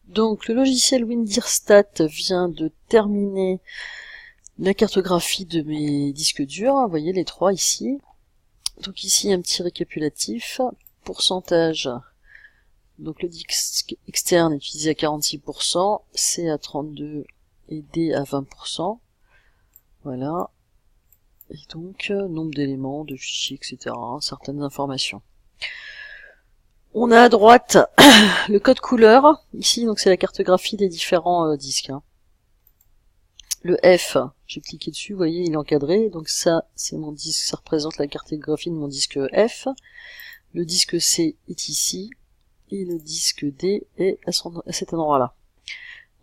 Donc le logiciel Windirstat vient de terminer la cartographie de mes disques durs, vous voyez les trois ici. Donc ici un petit récapitulatif, pourcentage, donc le disque externe est utilisé à 46%, C à 32% et D à 20%, voilà, et donc nombre d'éléments, de fichiers, etc., certaines informations. On a à droite le code couleur, ici donc c'est la cartographie des différents disques. Le F, j'ai cliqué dessus, vous voyez il est encadré, donc ça c'est mon disque, ça représente la cartographie de mon disque F. Le disque C est ici, et le disque D est à cet endroit-là.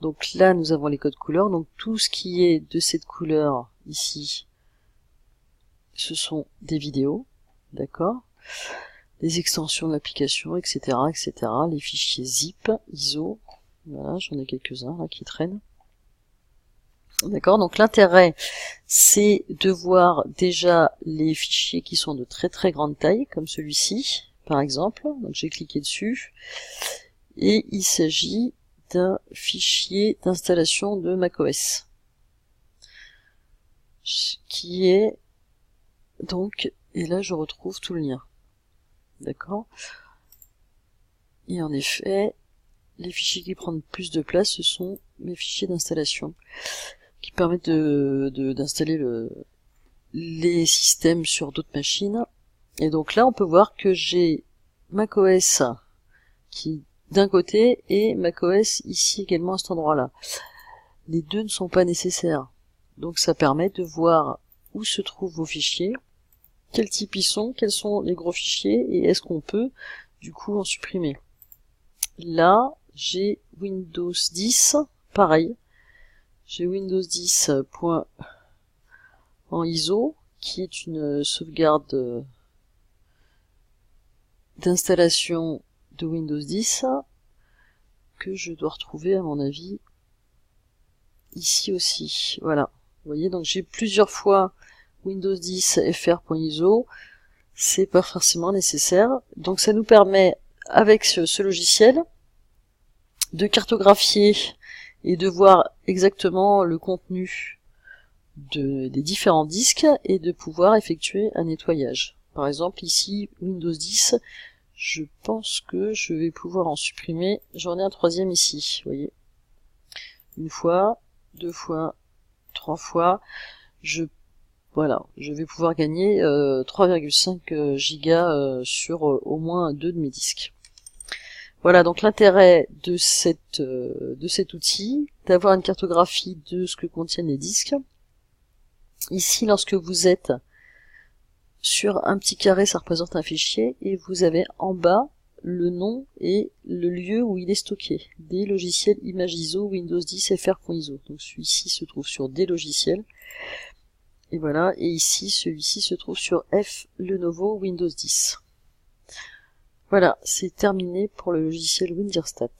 Donc là nous avons les codes couleurs, donc tout ce qui est de cette couleur ici, ce sont des vidéos, d'accord, des extensions de l'application, etc., etc., les fichiers zip, ISO, voilà, j'en ai quelques-uns là qui traînent. D'accord, donc l'intérêt, c'est de voir déjà les fichiers qui sont de très très grande taille, comme celui-ci, par exemple. Donc j'ai cliqué dessus, et il s'agit d'un fichier d'installation de macOS, qui est donc, et là je retrouve tout le lien. D'accord. Et en effet, les fichiers qui prennent plus de place, ce sont mes fichiers d'installation, qui permettent d'installer les systèmes sur d'autres machines. Et donc là, on peut voir que j'ai macOS qui d'un côté et macOS ici également à cet endroit-là. Les deux ne sont pas nécessaires. Donc ça permet de voir où se trouvent vos fichiers, quel type ils sont, quels sont les gros fichiers et est-ce qu'on peut du coup en supprimer. Là, j'ai Windows 10, pareil. J'ai Windows 10 en ISO, qui est une sauvegarde d'installation de Windows 10, que je dois retrouver à mon avis ici aussi. Voilà. Vous voyez, donc j'ai plusieurs fois Windows 10 fr.iso, c'est pas forcément nécessaire. Donc ça nous permet, avec ce logiciel, de cartographier et de voir exactement le contenu des différents disques et de pouvoir effectuer un nettoyage. Par exemple ici Windows 10, je pense que je vais pouvoir en supprimer, j'en ai un troisième ici, vous voyez, une fois, deux fois, trois fois, voilà, je vais pouvoir gagner 3,5 gigas sur au moins deux de mes disques. Voilà donc l'intérêt de cet outil, d'avoir une cartographie de ce que contiennent les disques. Ici, lorsque vous êtes sur un petit carré, ça représente un fichier, et vous avez en bas le nom et le lieu où il est stocké. Des logiciels images ISO Windows 10 fr.iso. Donc celui-ci se trouve sur des logiciels. Et voilà, et ici, celui-ci se trouve sur F Lenovo Windows 10. Voilà, c'est terminé pour le logiciel Windirstat.